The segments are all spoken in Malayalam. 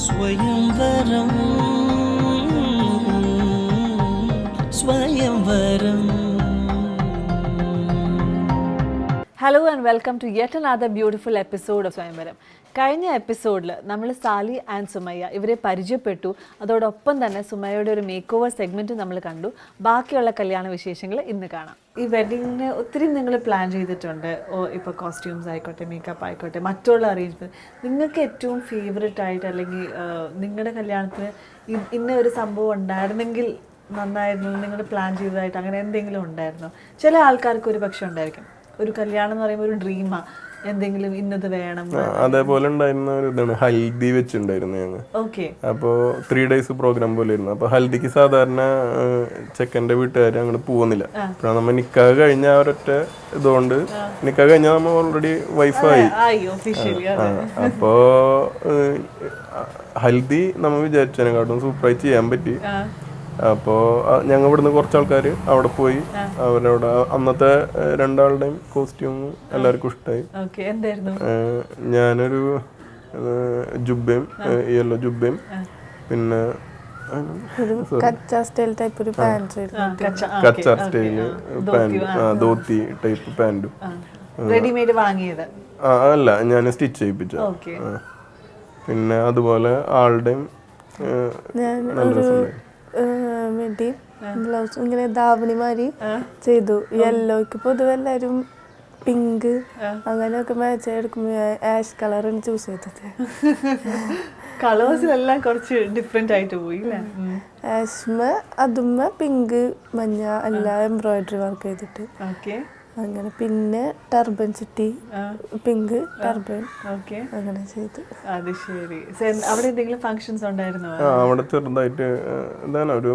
Swayamvaram Swayamvaram. Hello and welcome to yet another beautiful episode of Swayamvaram. കഴിഞ്ഞ എപ്പിസോഡിൽ നമ്മൾ സാലി ആൻഡ് സുമയ്യ ഇവരെ പരിചയപ്പെട്ടു. അതോടൊപ്പം തന്നെ സുമയ്യയുടെ ഒരു മേക്ക് ഓവർ സെഗ്മെൻറ്റ് നമ്മൾ കണ്ടു. ബാക്കിയുള്ള കല്യാണ വിശേഷങ്ങൾ ഇന്ന് കാണാം. ഈ വെഡിങ്ങിന് ഒത്തിരി നിങ്ങൾ പ്ലാൻ ചെയ്തിട്ടുണ്ട്. ഇപ്പോൾ കോസ്റ്റ്യൂംസ് ആയിക്കോട്ടെ, മേക്കപ്പ് ആയിക്കോട്ടെ, മറ്റുള്ള അറേഞ്ച്മെൻറ്റ്. നിങ്ങൾക്ക് ഏറ്റവും ഫേവററ്റ് ആയിട്ട് അല്ലെങ്കിൽ നിങ്ങളുടെ കല്യാണത്തിന് ഇന്ന ഒരു സംഭവം ഉണ്ടായിരുന്നെങ്കിൽ നന്നായിരുന്നു, നിങ്ങൾ പ്ലാൻ ചെയ്തതായിട്ട് അങ്ങനെ എന്തെങ്കിലും ഉണ്ടായിരുന്നോ? ചില ആൾക്കാർക്ക് ഒരു പക്ഷെ ഉണ്ടായിരിക്കും, ഒരു കല്യാണം എന്ന് പറയുമ്പോൾ ഒരു ഡ്രീമാ, എന്തെങ്കിലും ഇന്നത് വേണം. അതേപോലെ ഉണ്ടായിരുന്ന ഒരു ഇതാണ് ഹൽദി വെച്ചിട്ടുണ്ടായിരുന്നു ഞങ്ങൾ. ഓക്കെ. അപ്പോൾ 3 days പ്രോഗ്രാം പോലെ ആയിരുന്നു. അപ്പോൾ ഹൽദിക്ക് സാധാരണ ചെക്കൻ്റെ വീട്ടുകാർ അങ്ങോട്ട് പോകുന്നില്ല. അപ്പോൾ നമ്മൾ നിക്കാഹ് കഴിഞ്ഞ ഒരൊറ്റ ഇതുകൊണ്ട് നിക്കാഹ് കഴിഞ്ഞാൽ നമ്മൾ ഓൾറെഡി വൈഫായി. അപ്പോൾ ഹൽദി നമ്മൾ വിചാരിച്ചതിനെക്കാട്ടും സൂപ്പറായി ചെയ്യാൻ പറ്റി. അപ്പോൾ ഞങ്ങൾ ഇവിടുന്ന് കുറച്ച് ആൾക്കാർ അവിടെ പോയി അവരവിടെ അന്നത്തെ രണ്ടാളുടെയും കോസ്റ്റ്യൂം എല്ലാവർക്കും ഇഷ്ടമായി. ഞാനൊരു ജുബയും യെല്ലോ ജുബയും പിന്നെ കച്ച സ്റ്റൈല് പാൻറ്, ധോത്തി ടൈപ്പ് പാൻറ്റും. റെഡിമെയ്ഡ് വാങ്ങിയത് അല്ല, ഞാൻ സ്റ്റിച്ച് ചെയ്യിപ്പിച്ച. പിന്നെ അതുപോലെ ആളുടെയും നല്ല രസമുണ്ടായി. വേണ്ടി ബ്ലൗസ് ഇങ്ങനെ ധാവണിമാരി ചെയ്തു. യെല്ലോയ്ക്ക് പൊതുവെ എല്ലാവരും പിങ്ക് അങ്ങനെയൊക്കെ മാച്ച് എടുക്കുമ്പോൾ ആഷ് കളറാണ് ചൂസ് ചെയ്തത്. കളേഴ്സിലെല്ലാം കുറച്ച് ഡിഫറെന്റ് ആയിട്ട് പോയി. ആഷ്മ അതുമ്മ പിങ്ക് മഞ്ഞ എല്ലാം എംബ്രോയിഡറി വർക്ക് ചെയ്തിട്ട് അങ്ങനെ. പിന്നെ ടർബൻ ചുറ്റി പിങ്ക് ടർബൻ അങ്ങനെ ചെയ്തു. അത് ശരി. അവിടെ എന്തെങ്കിലും ഫങ്ഷൻസ് ഉണ്ടായിരുന്നോ? അവിടെ ചെറുതായിട്ട് എന്താണ് ഒരു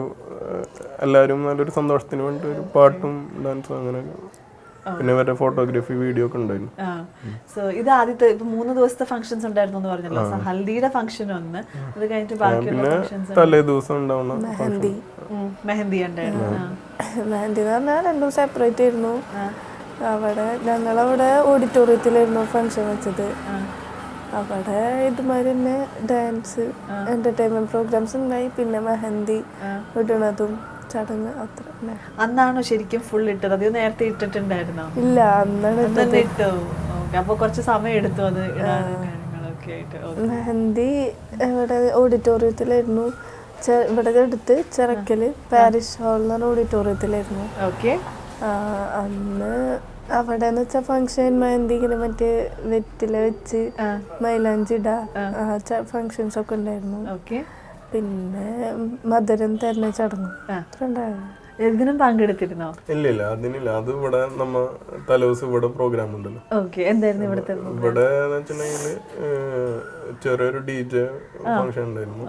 എല്ലാവരും നല്ലൊരു സന്തോഷത്തിന് വേണ്ടി ഒരു പാട്ടും ഡാൻസും അങ്ങനെ. പിന്നെ വരെ ഫോട്ടോഗ്രാഫി വീഡിയോ ഒക്കെ ഉണ്ടായിരുന്നു. സോ ഇത് ആദ്യത്തെ ഇപ്പൊ 3 ദിവസത്തെ ഫങ്ഷൻസ് ഉണ്ടായിരുന്നു എന്ന് പറഞ്ഞല്ലോ. ഹൽദിയുടെ ഫംഗ്ഷൻ ഒന്ന്, അത് കഴിഞ്ഞിട്ട് ബാക്കിയുള്ള ഫങ്ഷൻസ് തലേ ദിവസം ഉണ്ടാവുന്ന മെഹന്തി ഉണ്ടായിരുന്നു. മെഹന്തി എന്ന് പറഞ്ഞാൽ 2 ദിവസം സെപ്പറേറ്റ് ആയിരുന്നു. അവിടെ ഞങ്ങളവിടെ ഓഡിറ്റോറിയത്തിലായിരുന്നു ഫങ്ഷൻ വെച്ചത്. അവിടെ ഇതുമാതിരി തന്നെ ഡാൻസ് എന്റർടൈൻമെന്റ് പ്രോഗ്രാംസ് ഉണ്ടായി. പിന്നെ മെഹന്തി ഇടണതും ചടങ്ങ് അത്ര. അന്നാണോ ശരിക്കും ഫുൾ ഇട്ടത്? അത് നേരത്തെ ഇട്ടിട്ടുണ്ടായിരുന്നോ? ഇല്ല, അന്നാണ് ഇട്ടു. അപ്പൊ കുറച്ച് സമയം എടുത്തു അത് മെഹന്തി. ഇവിടെ ഓഡിറ്റോറിയത്തിലായിരുന്നു. ഇവിടെ എടുത്ത് ചിറക്കല് പാരിഷ് ഹാൾ എന്ന് പറഞ്ഞ ഓഡിറ്റോറിയത്തിലായിരുന്നു. അന്ന് അവിടെ എന്ന് വെച്ചാൽ ഫങ്ഷൻ മെഹന്തി ഇങ്ങനെ മറ്റേ നെറ്റില വെച്ച് മൈലാഞ്ചി ഇടാ ഫങ്ഷൻസ് ഒക്കെ ഉണ്ടായിരുന്നു. പിന്നെ മധുരം തരുന്ന ചടങ്ങും ഉണ്ടായിരുന്നു. എന്തിനും പങ്കെടുത്തിരുന്നോ? ഇല്ല, അതിനില്ല. അത് ഇവിടെ നമ്മ തലേദിവസം ഇവിടെ പ്രോഗ്രാം ഉണ്ടല്ലോ. എന്തായിരുന്നു ഇവിടുത്തെ? ഇവിടെ വെച്ചിട്ടുണ്ടെങ്കിൽ ചെറിയൊരു DJ ഫംഗ്ഷൻ ഉണ്ടായിരുന്നു.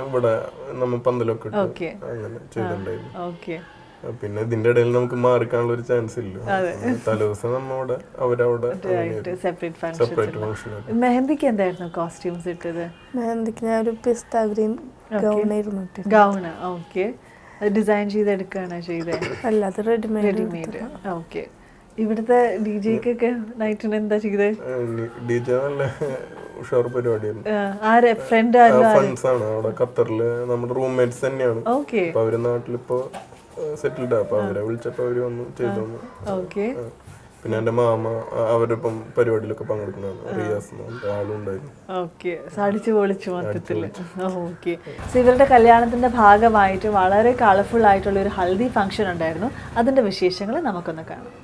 ഇവിടെ നമ്മ പന്തലൊക്കെ അങ്ങനെ ചെയ്തിട്ടുണ്ടായിരുന്നു. പിന്നെ ഇതിന്റെ ഇടയിൽ നമുക്ക് മാറിക്കാനുള്ള ഒരു ചാൻസ് ഇല്ല. തലേദിവസം നമ്മവിടെ അവരവിടെ സെപ്പറേറ്റ് ഫംഗ്ഷൻ. മെഹന്തിക്ക് എന്തായിരുന്നു കോസ്റ്റ്യൂംസ് ഇട്ടത്? മെഹന്തിക്ക് ഞാൻ ഒരു പിസ്ത ഗ്രീൻ ഗൗണായിരുന്നു. ഗൗണ്. ഓക്കെ. ഡിസൈൻ ചെയ്തെടുക്കുകയാണോ ചെയ്തത്? അല്ല, അത് റെഡിമെയ്ഡ്. ഓക്കെ. ഇവിടുത്തെ DJക്കൊക്കെ നൈറ്റിന് എന്താ ചെയ്തത്? DJ നല്ല ഉഷാർ പരിപാടിയായിരുന്നു. ഫ്രണ്ട്സ് ആണ് അവിടെ ഖത്തറില് നമ്മുടെ റൂംമേറ്റ്സ് തന്നെയാണ്. അപ്പൊ അവര് നാട്ടിലിപ്പോ സെറ്റിൽഡ്. അപ്പൊ അവരെ വിളിച്ചപ്പോ അവര് വന്നു ചെയ്തു. പിന്നെ എന്റെ മാമ അവരിപ്പം പരിപാടിയിലൊക്കെ പങ്കെടുക്കുന്നതാണ്. റിയാസ് ആളും ഉണ്ടായിരുന്നു. അടിച്ചു പൊളിച്ചു മൊത്തത്തില്. ഇവരുടെ കല്യാണത്തിന്റെ ഭാഗമായിട്ട് വളരെ കളർഫുൾ ആയിട്ടുള്ള ഒരു ഹൽദി ഫംഗ്ഷൻ ഉണ്ടായിരുന്നു. അതിന്റെ വിശേഷങ്ങൾ നമുക്കൊന്ന് കാണാം.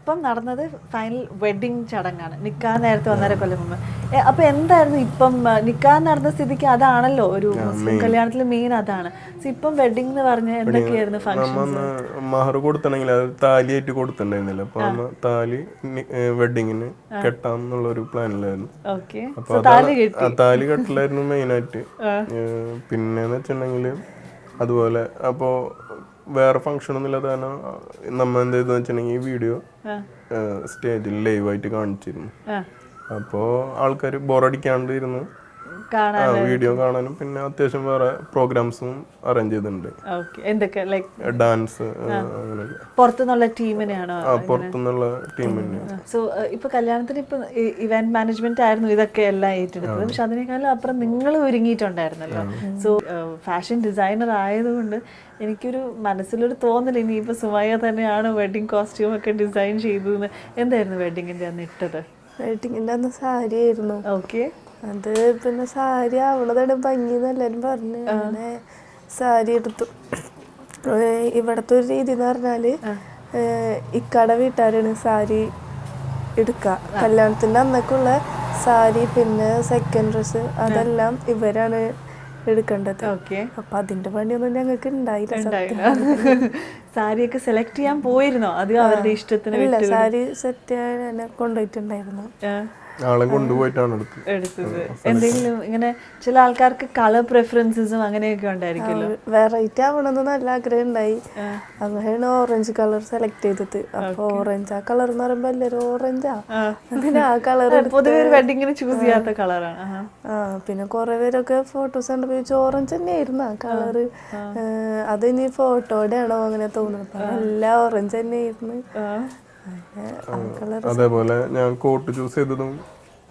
ഇപ്പം നടന്നത് ഫൈനൽ വെഡിങ് ചടങ്ങാണ്, നിക്കാഹ് നേരത്തെ 1.5 കൊല്ലം മുമ്പ്. അപ്പൊ എന്തായിരുന്നു ഇപ്പം നിക്കാഹ് നടന്ന സ്ഥിതിക്ക് അതാണല്ലോ ഒരു മുസ്ലിം കല്യാണത്തിൽ മെയിൻ അതാണ്. ഇപ്പം വെഡിങ് എന്ന് പറഞ്ഞ എന്തൊക്കെയായിരുന്നു ഫംഗ്ഷൻസ്? മഹർ കൊടുത്തണെങ്കിൽ അത് താലിയായിട്ട് കൊടുത്തിട്ടുണ്ടായിരുന്നില്ല. അപ്പൊ താലി വെഡിങ്ങിന് കെട്ടാന്നുള്ള ഒരു പ്ലാനിലായിരുന്നു. അപ്പൊ താലി കെട്ടിലായിരുന്നു മെയിനായിട്ട്. പിന്നെന്ന് വെച്ചിട്ടുണ്ടെങ്കിൽ അതുപോലെ അപ്പോ വേറെ ഫംഗ്ഷൻ ഒന്നും ഇല്ലാതെ തന്നെ നമ്മ എന്ത് ചെയ്തെന്ന് വെച്ചിട്ടുണ്ടെങ്കിൽ ഈ വീഡിയോ സ്റ്റേജിൽ ലൈവായിട്ട് കാണിച്ചിരുന്നു. അപ്പോ ആൾക്കാർ ബോറടിക്കാണ്ട് ഇരുന്ന് വീഡിയോ കാണാനും പിന്നെ അത്യാവശ്യം വേറെ പ്രോഗ്രാംസും അറേഞ്ച് ചെയ്തിട്ടുണ്ട്. എന്തൊക്കെ ലൈക് ഡാൻസ്, പുറത്തുനിന്നുള്ള ടീമിനെയാണോ? പുറത്തുനിന്നുള്ള ടീമിനെ. സോ ഇപ്പൊ കല്യാണത്തിന് ഇപ്പൊ ഇവന്റ് മാനേജ്മെന്റ് ആയിരുന്നു ഇതൊക്കെ എല്ലാം ഏറ്റെടുത്തത്. പക്ഷെ അതിനേക്കാളും അപ്പുറം നിങ്ങൾ ഒരുങ്ങിയിട്ടുണ്ടായിരുന്നല്ലോ. സോ ഫാഷൻ ഡിസൈനർ ആയതുകൊണ്ട് എനിക്കൊരു മനസ്സിലൊരു തോന്നൽ ഇനിയിപ്പോ സുമയ്യ തന്നെയാണ് വെഡിങ് കോസ്റ്റ്യൂം ഒക്കെ ഡിസൈൻ ചെയ്തതെന്ന്. എന്തായിരുന്നു വെഡിങ്ങിന്റെ അന്ന് ഇട്ടത്? വെഡിങ്ങിന്റെ അന്ന് സാരി ആയിരുന്നു. ഓക്കെ. അത് പിന്നെ സാരി അവളതാണ് ഭംഗി എന്നെല്ലാരും പറഞ്ഞു. അങ്ങനെ സാരി എടുത്തു. ഇവിടത്തെ ഒരു രീതി എന്ന് പറഞ്ഞാല് ഇക്കട വീട്ടുകാരാണ് സാരി എടുക്കുക. കല്യാണത്തിന്റെ അന്നൊക്കെയുള്ള സാരി പിന്നെ സെക്കൻഡ് ഡ്രസ് അതെല്ലാം ഇവരാണ് എടുക്കേണ്ടത്. അപ്പൊ അതിന്റെ പണിയൊന്നും ഞങ്ങൾക്ക് ഉണ്ടായില്ല. സാരിയൊക്കെ സെലക്ട് ചെയ്യാൻ പോയിരുന്നോ? അത് അവരുടെ ഇഷ്ടത്തിന്? ഇല്ല, സാരി സെറ്റ് ചെയ്യാൻ എന്നെ കൊണ്ടുപോയിട്ടുണ്ടായിരുന്നു. ആളെ കൊണ്ടുപോയിട്ടാണ് എടുത്തത്. എന്തെങ്കിലും ഇങ്ങനെ ചില ആൾക്കാർക്ക് കളർ പ്രിഫറൻസും അങ്ങനെയൊക്കെ ഉണ്ടായിരിക്കുമല്ലോ. വെറൈറ്റി ആവണമെന്ന് നല്ല ആഗ്രഹം ഉണ്ടായി. അങ്ങനെയാണ് ഓറഞ്ച് കളർ സെലക്ട് ചെയ്തത്. അപ്പൊ ഓറഞ്ച് ആ കളർ എന്ന് പറയുമ്പോ എല്ലാരും ഓറഞ്ചാ, അങ്ങനെ ആ കളർ പൊതുവെ വെഡിങ്ങിന് ചൂസ് ചെയ്യാത്ത കളറാണ്. പിന്നെ കുറെ പേരൊക്കെ ഫോട്ടോസ് കണ്ടപ്പോ ഓറഞ്ച് തന്നെയായിരുന്നു ആ കളറ്. അത് ഇനി ഫോട്ടോയുടെ ആണോ അങ്ങനെ തോന്നുന്നു. എല്ലാം ഓറഞ്ച് തന്നെയായിരുന്നു. അതേപോലെ ഞാൻ കോട്ട് ചൂസ് ചെയ്തതും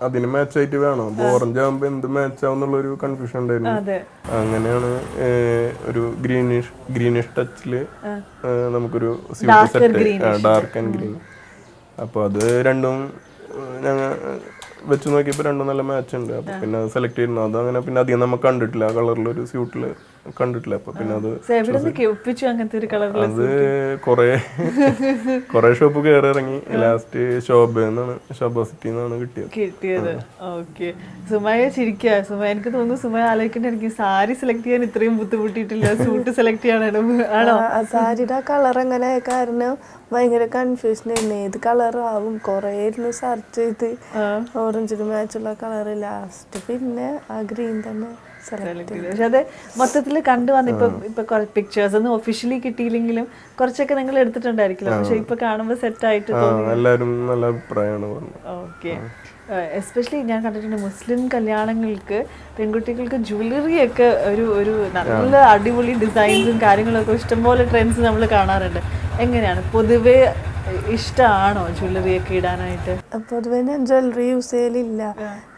അതിന് മാച്ച് ആയിട്ട് വേണം. ഓറഞ്ച് ആകുമ്പോ എന്ത് മാച്ച് ആവുന്നുള്ളൊരു കൺഫ്യൂഷൻ ഉണ്ടായിരുന്നു. അങ്ങനെയാണ് ഒരു ഗ്രീനിഷ് ടച്ചില് നമുക്കൊരു suit set, dark and green. അപ്പൊ അത് രണ്ടും ഞങ്ങൾ വെച്ച് നോക്കിയപ്പോൾ രണ്ടും നല്ല മാച്ച് ഉണ്ട്. അപ്പൊ പിന്നെ അത് സെലക്ട് ചെയ്യുന്നു. അത് അങ്ങനെ പിന്നെ അധികം നമുക്ക് കണ്ടിട്ടില്ല, ആ കളറിലൊരു സ്യൂട്ടില് കണ്ടിട്ടില്ല. അപ്പൊ പിന്നെ അത് കൊറേ ഷോപ്പ് കയറി ഇറങ്ങി ലാസ്റ്റ് ശോഭ സിറ്റി എന്നാണ് കിട്ടിയത്. ഓക്കെ. സുമയ്യ ചിരിക്കുക. സുമയ്യ എനിക്ക് തോന്നുന്നു സുമയ്യ ആലോചിക്കേണ്ട എനിക്ക് സാരി സെലക്ട് ചെയ്യാൻ ഇത്രയും ബുദ്ധിമുട്ടിയിട്ടില്ല, സൂട്ട് സെലക്ട് ചെയ്യാനാണോ? സാരിയുടെ കളർ എങ്ങനെ കാരണം ഭയങ്കര കൺഫ്യൂഷൻ ആയിരുന്നു. ഏത് കളർ ആവും കൊറേ ഇരുന്ന് സെർച്ച് ചെയ്ത് ഓറഞ്ചിന് മാച്ചുള്ള കളർ ലാസ്റ്റ് പിന്നെ ആ ഗ്രീൻ തന്നെ. പക്ഷെ അത് മൊത്തത്തിൽ കണ്ടുവന്ന് ഇപ്പൊ പിക്ചേഴ്സ് ഒന്നും ഒഫീഷ്യലി കിട്ടിയില്ലെങ്കിലും കുറച്ചൊക്കെ നിങ്ങൾ എടുത്തിട്ടുണ്ടായിരിക്കില്ല. പക്ഷെ ഇപ്പൊ കാണുമ്പോ സെറ്റ് ആയിട്ട് ഓക്കെ. എസ്പെഷ്യലി ഞാൻ കണ്ടിട്ടുണ്ട് മുസ്ലിം കല്യാണങ്ങൾക്ക് പെൺകുട്ടികൾക്ക് ജ്വല്ലറി ഒക്കെ ഒരു നല്ല അടിപൊളി ഡിസൈൻസും കാര്യങ്ങളൊക്കെ ഇഷ്ടംപോലെ ട്രെൻഡ്സ് നമ്മൾ കാണാറുണ്ട്. എങ്ങനെയാണ് പൊതുവെ ഇഷ്ടമാണോ ജ്വല്ലറി ഒക്കെ ഇടാനായിട്ട്? പൊതുവെ ഞാൻ ജ്വല്ലറി യൂസ് ചെയ്യലില്ല.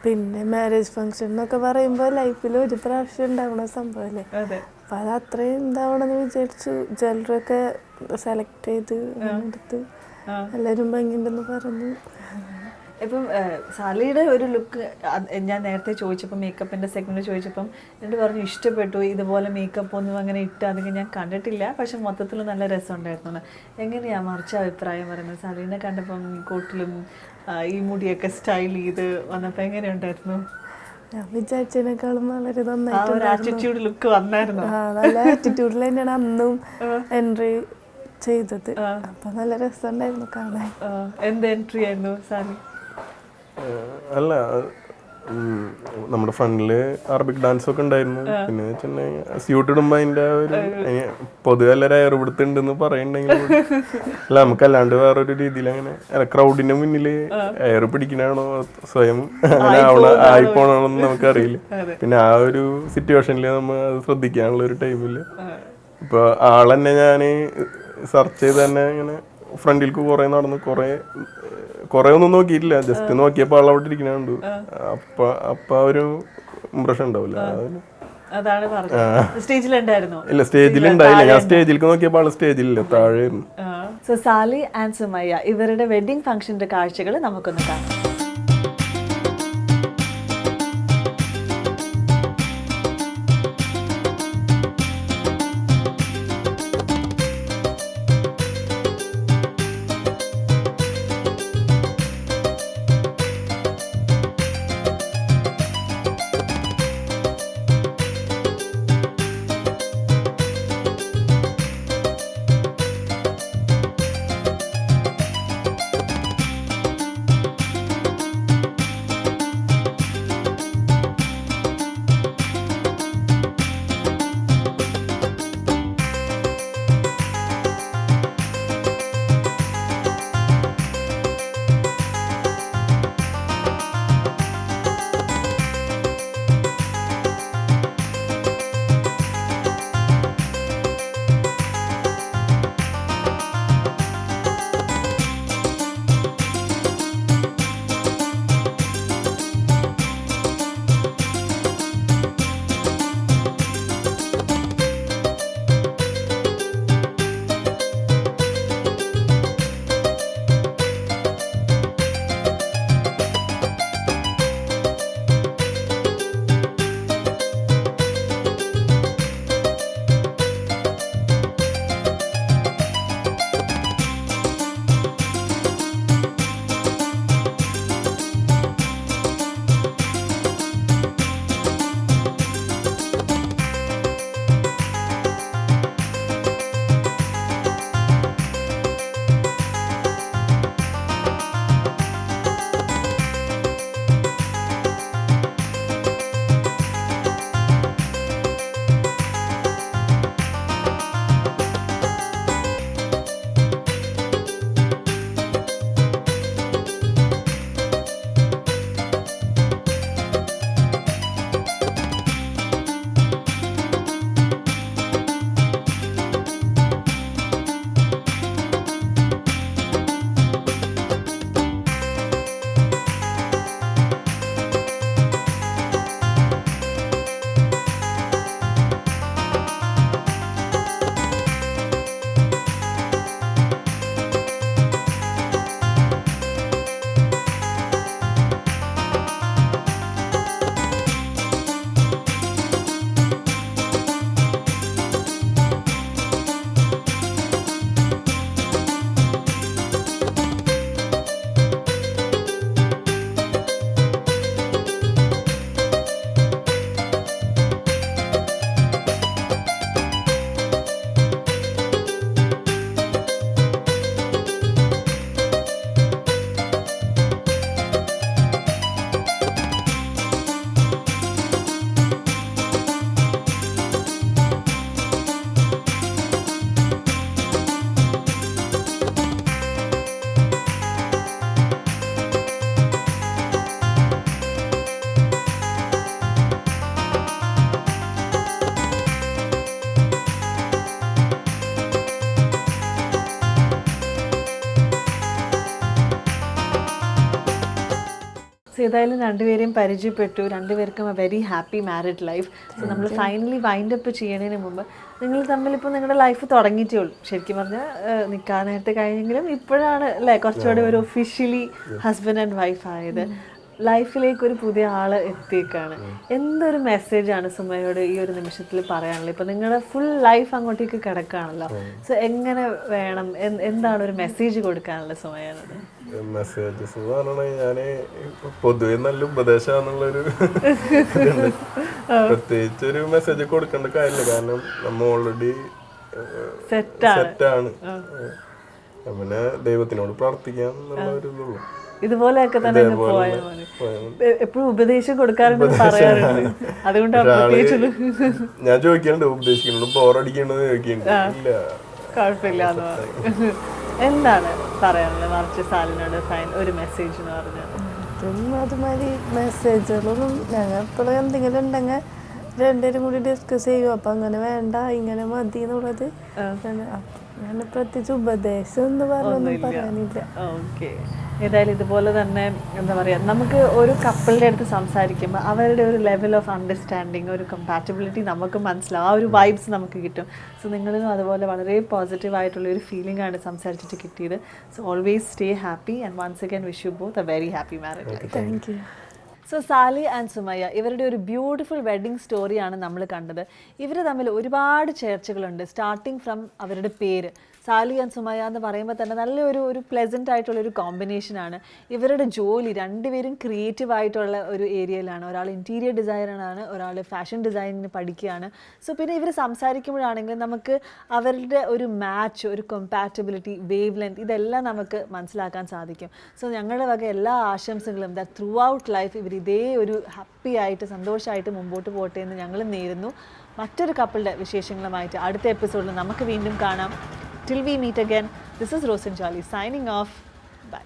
പിന്നെ മാരേജ് ഫംഗ്ഷൻ എന്നൊക്കെ പറയുമ്പോൾ ലൈഫിൽ ഒരു പ്രാവശ്യം ഉണ്ടാവണ സംഭവല്ലേ. അപ്പൊ അത് അത്രയും ഉണ്ടാവണമെന്ന് വിചാരിച്ചു ജ്വല്ലറി ഒക്കെ സെലക്ട് ചെയ്ത് എടുത്ത് എല്ലാവരും ഭംഗിയുണ്ടെന്ന് പറഞ്ഞു. ഇപ്പം സാലിയുടെ ഒരു ലുക്ക് ഞാൻ നേരത്തെ ചോദിച്ചപ്പോൾ മേക്കപ്പിൻ്റെ സെഗ്മെൻറ്റ് ചോദിച്ചപ്പം എന്നിട്ട് പറഞ്ഞു ഇഷ്ടപ്പെട്ടു, ഇതുപോലെ മേക്കപ്പ് ഒന്നും അങ്ങനെ ഇട്ട് അധികം ഞാൻ കണ്ടിട്ടില്ല, പക്ഷെ മൊത്തത്തിൽ നല്ല രസമുണ്ടായിരുന്നു. എങ്ങനെയാണ് മറിച്ച അഭിപ്രായം പറയുന്നത്? സാലിനെ കണ്ടപ്പം കോട്ടിലും ഈ മുടിയൊക്കെ സ്റ്റൈൽ ചെയ്ത് വന്നപ്പോൾ എങ്ങനെയുണ്ടായിരുന്നു? ഞാൻ വിചാരിച്ചതിനേക്കാളും വളരെ നന്നായിട്ട് ആറ്റിറ്റ്യൂഡ് ലുക്ക് വന്നായിരുന്നു. നല്ല ആറ്റിറ്റ്യൂഡിൽ തന്നെയാണ് അന്നും എൻട്രി ചെയ്തത്. അപ്പൊ നല്ല രസമുണ്ടായിരുന്നു കാണാൻ. എന്ത് എൻട്രി ആയിരുന്നു സാലി? അല്ല, നമ്മുടെ ഫ്രണ്ടില് അറബിക് ഡാൻസ് ഒക്കെ ഉണ്ടായിരുന്നു. പിന്നെ സ്യൂട്ട് ഇടുമ്പോ അതിന്റെ ഒരു പൊതുവെ എല്ലാവരും എയർപിടുത്തുണ്ടെന്ന് പറയുന്നുണ്ടെങ്കിൽ അല്ല നമുക്ക് അല്ലാണ്ട് വേറൊരു രീതിയിൽ അങ്ങനെ ക്രൗഡിന്റെ മുന്നിൽ എയർ പിടിക്കണാണോ സ്വയം അങ്ങനെ ആയിപ്പോണെന്ന് നമുക്കറിയില്ല. പിന്നെ ആ ഒരു സിറ്റുവേഷനിൽ നമ്മൾ അത് ശ്രദ്ധിക്കാനുള്ള ഒരു ടൈമില്ല. ഇപ്പൊ ആളെന്നെ ഞാന് സെർച്ച് ചെയ്ത് തന്നെ ഇങ്ങനെ ഫ്രണ്ടിലേക്ക് കുറെ നടന്ന് കൊറേ ഒന്നും നോക്കിയിട്ടില്ല, ജസ്റ്റ് നോക്കിയപ്പോ ആൾ അവിടെ ഇരിക്കണുണ്ട്. അപ്പൊ ഒരു ഇംപ്രഷൻ ഉണ്ടാവില്ല. ഇല്ല, സ്റ്റേജിൽ ഉണ്ടായില്ല. ഞാൻ സ്റ്റേജിലേക്ക് നോക്കിയപ്പോൾ ആള് സ്റ്റേജിലില്ല, താഴെയായിരുന്നു. സോ സാലി ആൻഡ് സുമയ്യ ഇവരുടെ വെഡിങ് ഫംഗ്ഷന്റെ കാഴ്ചകൾ നമുക്കൊന്ന് കാണാം. ഏതായാലും രണ്ടുപേരെയും പരിചയപ്പെട്ടു, രണ്ടുപേർക്കും very happy married life. So നമ്മൾ ഫൈനലി വൈൻഡ് അപ്പ് ചെയ്യുന്നതിന് മുമ്പ് നിങ്ങൾ തമ്മിൽ ഇപ്പോൾ നിങ്ങളുടെ ലൈഫ് തുടങ്ങിയിട്ടേ ഉള്ളൂ. ശരിക്കും പറഞ്ഞാൽ നിൽക്കാൻ നേരത്തെ കഴിഞ്ഞെങ്കിലും ഇപ്പോഴാണ് അല്ലേ കുറച്ചുകൂടി ഒരു ഒഫീഷ്യലി ഹസ്ബൻഡ് ആൻഡ് വൈഫ് ആയത്. ലൈഫിലേക്ക് ഒരു പുതിയ ആള് എത്തിയേക്കാണ്. എന്തൊരു മെസ്സേജാണ് സുമയോട് ഈ ഒരു നിമിഷത്തിൽ പറയാനുള്ളത്? ഇപ്പൊ നിങ്ങളുടെ ഫുൾ ലൈഫ് അങ്ങോട്ടേക്ക് കിടക്കുകയാണല്ലോ. സോ എങ്ങനെ വേണം, എന്താണ് ഒരു മെസ്സേജ് കൊടുക്കാനുള്ളത് സുമയോട്? മെസ്സേജസ് എന്ന് പറഞ്ഞാൽ ഞാന് പൊതുവെ നല്ല ഉപദേശമാണെന്നുള്ളൊരു പ്രത്യേകിച്ച് ഒരു മെസ്സേജ് കൊടുക്കേണ്ട കാര്യമില്ല. കാരണം നമ്മ ഓൾറെഡി സെറ്റാണ്. പിന്നെ ദൈവത്തിനോട് പ്രാർത്ഥിക്കാം എന്നുള്ള ഒരു ഇതുള്ളൂ. ഇതുപോലെയൊക്കെ തന്നെ പോയാൽ മതി. എപ്പോഴും ഉപദേശം കൊടുക്കാറുണ്ട്, പറയാറുണ്ട്. അതുകൊണ്ടാണ് ഞാൻ ചോദിക്കാറുണ്ട്, ഉപദേശിക്കുന്നുണ്ട്, ബോറടിക്കണ്ടെന്ന് ചോദിക്കുന്നുണ്ട്. ഇല്ല, കുഴപ്പമില്ല എന്ന് പറയും. എന്താണ് പറയാനുള്ളത് മറിച്ച് സാലിനോട് ഒരു മെസ്സേജ് എന്ന് പറഞ്ഞാൽ? അതുമാതിരി മെസ്സേജുകളൊന്നും ഞങ്ങൾ എപ്പോഴും എന്തെങ്കിലും ഉണ്ടെങ്കിൽ രണ്ടുപേരും കൂടി ഡിസ്കസ് ചെയ്യും. അപ്പം അങ്ങനെ വേണ്ട, ഇങ്ങനെ മതി എന്നുള്ളത്. ഞാൻ പ്രത്യേകിച്ച് ഉപദേശം എന്ന് പറഞ്ഞൊന്നും പറയാനില്ല. ഓക്കെ. ഏതായാലും ഇതുപോലെ തന്നെ എന്താ പറയുക, നമുക്ക് ഒരു കപ്പിളിൻ്റെ അടുത്ത് സംസാരിക്കുമ്പോൾ അവരുടെ ഒരു ലെവൽ ഓഫ് അണ്ടർസ്റ്റാൻഡിങ്, ഒരു കമ്പാറ്റബിലിറ്റി നമുക്ക് മനസ്സിലാവും, ആ ഒരു വൈബ്സ് നമുക്ക് കിട്ടും. സോ നിങ്ങളിലും അതുപോലെ വളരെ പോസിറ്റീവായിട്ടുള്ള ഒരു ഫീലിംഗ് ആണ് സംസാരിച്ചിട്ട് കിട്ടിയത്. So always stay happy and once again wish you both a very happy marriage life. Thank you. So Sali and Sumayya ഇവരുടെ ഒരു ബ്യൂട്ടിഫുൾ വെഡ്ഡിങ് സ്റ്റോറിയാണ് നമ്മൾ കണ്ടത്. ഇവർ തമ്മിൽ ഒരുപാട് ചേർച്ചകളുണ്ട്. സ്റ്റാർട്ടിങ് ഫ്രം അവരുടെ പേര് സാലി ആൻഡ് സുമയ്യ എന്ന് പറയുമ്പോൾ തന്നെ നല്ലൊരു പ്ലെസൻ്റ് ആയിട്ടുള്ളൊരു കോമ്പിനേഷനാണ്. ഇവരുടെ ജോലി രണ്ടുപേരും ക്രിയേറ്റീവ് ആയിട്ടുള്ള ഒരു ഏരിയയിലാണ്. ഒരാൾ ഇൻറ്റീരിയർ ഡിസൈനറാണ്, ഒരാൾ ഫാഷൻ ഡിസൈനിന് പഠിക്കുകയാണ്. സോ പിന്നെ ഇവർ സംസാരിക്കുമ്പോഴാണെങ്കിലും നമുക്ക് അവരുടെ ഒരു മാച്ച്, ഒരു കമ്പാറ്റബിലിറ്റി, വേവ് ലെങ്ത് ഇതെല്ലാം നമുക്ക് മനസ്സിലാക്കാൻ സാധിക്കും. സോ ഞങ്ങളുടെ വക എല്ലാ ആശംസകളും ദാറ്റ് ത്രൂ ഔട്ട് ലൈഫ് ഇവർ ഇതേ ഒരു ഹാപ്പി ആയിട്ട് സന്തോഷമായിട്ട് മുമ്പോട്ട് പോട്ടെ എന്ന് ഞങ്ങൾ നേരുന്നു. മറ്റൊരു കപ്പിളുടെ വിശേഷങ്ങളുമായിട്ട് അടുത്ത എപ്പിസോഡിൽ നമുക്ക് വീണ്ടും കാണാം. Till we meet again, this is Rosin Jolly signing off. Bye.